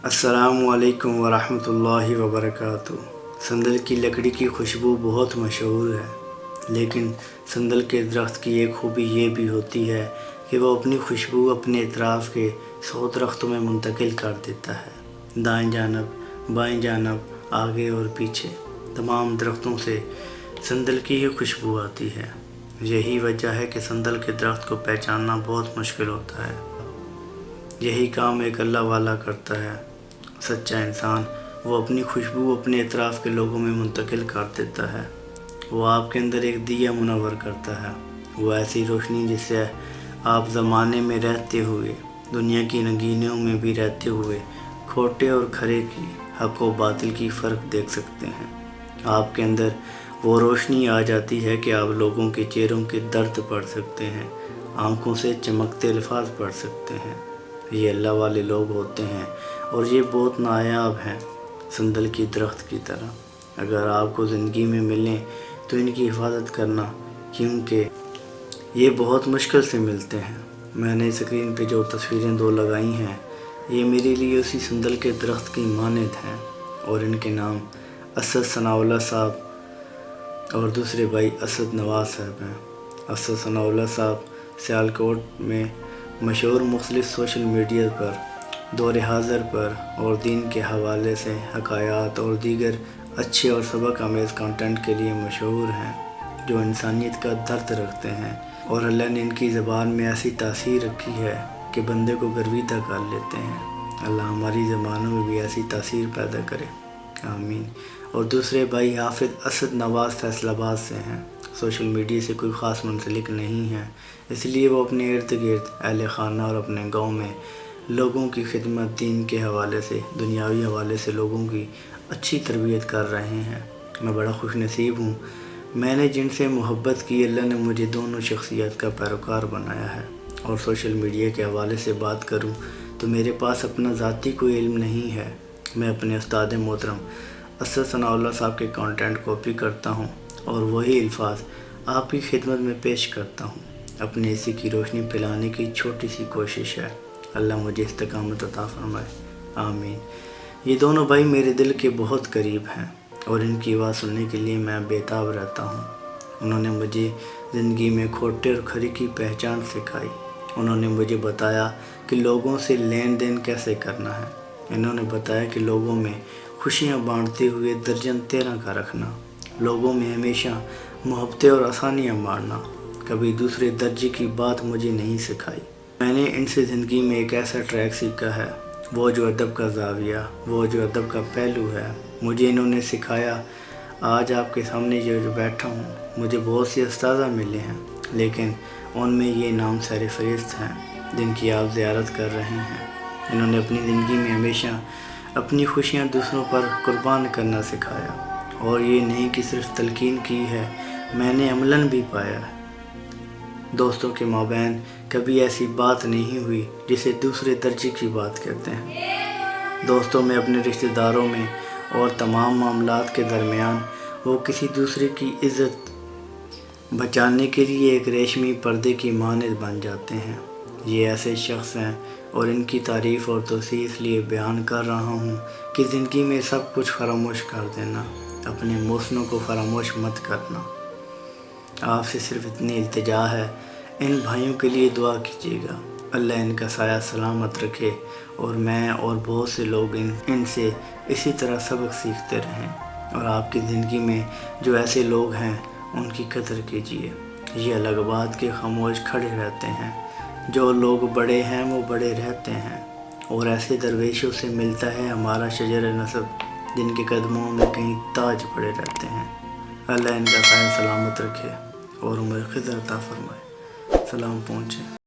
السلام علیکم ورحمۃ اللہ وبرکاتہ۔ سندل کی لکڑی کی خوشبو بہت مشہور ہے، لیکن سندل کے درخت کی ایک خوبی یہ بھی ہوتی ہے کہ وہ اپنی خوشبو اپنے اطراف کے 100 درختوں میں منتقل کر دیتا ہے۔ دائیں جانب، بائیں جانب، آگے اور پیچھے تمام درختوں سے سندل کی ہی خوشبو آتی ہے۔ یہی وجہ ہے کہ سندل کے درخت کو پہچاننا بہت مشکل ہوتا ہے۔ یہی کام ایک اللہ والا کرتا ہے، سچا انسان۔ وہ اپنی خوشبو اپنے اطراف کے لوگوں میں منتقل کر دیتا ہے۔ وہ آپ کے اندر ایک دیا منور کرتا ہے، وہ ایسی روشنی جس سے آپ زمانے میں رہتے ہوئے، دنیا کی رنگینیوں میں بھی رہتے ہوئے، کھوٹے اور کھرے کی، حق و باطل کی فرق دیکھ سکتے ہیں۔ آپ کے اندر وہ روشنی آ جاتی ہے کہ آپ لوگوں کے چہروں کے درد پڑھ سکتے ہیں، آنکھوں سے چمکتے الفاظ پڑھ سکتے ہیں۔ یہ اللہ والے لوگ ہوتے ہیں اور یہ بہت نایاب ہیں، سندل کی درخت کی طرح۔ اگر آپ کو زندگی میں ملیں تو ان کی حفاظت کرنا، کیونکہ یہ بہت مشکل سے ملتے ہیں۔ میں نے اسکرین پہ جو تصویریں دو لگائی ہیں، یہ میرے لیے اسی سندل کے درخت کی مانند ہیں، اور ان کے نام اسد ثناء اللہ صاحب اور دوسرے بھائی اسد نواز صاحب ہیں۔ اسد ثناء اللہ صاحب سیالکوٹ میں مشہور مختلف سوشل میڈیا پر، دور حاضر پر اور دین کے حوالے سے حکایات اور دیگر اچھے اور سبق آمیز کنٹینٹ کے لیے مشہور ہیں، جو انسانیت کا درد رکھتے ہیں، اور اللہ نے ان کی زبان میں ایسی تاثیر رکھی ہے کہ بندے کو گرویدہ کر لیتے ہیں۔ اللہ ہماری زبانوں میں بھی ایسی تاثیر پیدا کرے، آمین۔ اور دوسرے بھائی حافظ اسد نواز فیصل آباد سے ہیں۔ سوشل میڈیا سے کوئی خاص منسلک نہیں ہے، اس لیے وہ اپنے ارد گرد، اہل خانہ اور اپنے گاؤں میں لوگوں کی خدمت، دین کے حوالے سے، دنیاوی حوالے سے لوگوں کی اچھی تربیت کر رہے ہیں۔ میں بڑا خوش نصیب ہوں، میں نے جن سے محبت کی، اللہ نے مجھے دونوں شخصیت کا پیروکار بنایا ہے۔ اور سوشل میڈیا کے حوالے سے بات کروں تو میرے پاس اپنا ذاتی کوئی علم نہیں ہے۔ میں اپنے استاد محترم اسد ثناء اللہ صاحب کے کانٹینٹ کاپی کرتا ہوں اور وہی الفاظ آپ کی خدمت میں پیش کرتا ہوں۔ اپنے اسی کی روشنی پھیلانے کی چھوٹی سی کوشش ہے۔ اللہ مجھے استقامت عطا فرمائے، آمین۔ یہ دونوں بھائی میرے دل کے بہت قریب ہیں اور ان کی آواز سننے کے لیے میں بےتاب رہتا ہوں۔ انہوں نے مجھے زندگی میں کھوٹے اور کھرے کی پہچان سکھائی۔ انہوں نے مجھے بتایا کہ لوگوں سے لین دین کیسے کرنا ہے۔ انہوں نے بتایا کہ لوگوں میں خوشیاں بانٹتے ہوئے درجن 13 کا رکھنا، لوگوں میں ہمیشہ محبتیں اور آسانیاں بانٹنا۔ کبھی دوسرے درجے کی بات مجھے نہیں سکھائی۔ میں نے ان سے زندگی میں ایک ایسا ٹریک سیکھا ہے، وہ جو ادب کا زاویہ، وہ جو ادب کا پہلو ہے، مجھے انہوں نے سکھایا۔ آج آپ کے سامنے جو بیٹھا ہوں، مجھے بہت سے اساتذہ ملے ہیں، لیکن ان میں یہ نام سر فہرست ہیں جن کی آپ زیارت کر رہے ہیں۔ انہوں نے اپنی زندگی میں ہمیشہ اپنی خوشیاں دوسروں پر قربان کرنا سکھایا، اور یہ نہیں کہ صرف تلقین کی ہے، میں نے عملاً بھی پایا ہے۔ دوستوں کے مابین کبھی ایسی بات نہیں ہوئی جسے دوسرے درجے کی بات کہتے ہیں۔ دوستوں میں، اپنے رشتہ داروں میں اور تمام معاملات کے درمیان وہ کسی دوسرے کی عزت بچانے کے لیے ایک ریشمی پردے کی مانند بن جاتے ہیں۔ یہ ایسے شخص ہیں، اور ان کی تعریف اور توصیف اس لیے بیان کر رہا ہوں کہ زندگی میں سب کچھ فراموش کر دینا، اپنے محسنوں کو فراموش مت کرنا۔ آپ سے صرف اتنی التجا ہے، ان بھائیوں کے لیے دعا کیجیے گا، اللہ ان کا سایہ سلامت رکھے، اور میں اور بہت سے لوگ ان سے اسی طرح سبق سیکھتے رہیں۔ اور آپ کی زندگی میں جو ایسے لوگ ہیں، ان کی قدر کیجیے۔ یہ الگ بات کہ خاموش کھڑے رہتے ہیں، جو لوگ بڑے ہیں وہ بڑے رہتے ہیں، اور ایسے درویشوں سے ملتا ہے ہمارا شجر نسب، جن کے قدموں میں کہیں تاج پڑے رہتے ہیں۔ اللہ ان کا سایہ سلامت رکھے اور عمر خضر عطا فرمائے۔ سلام پہنچے۔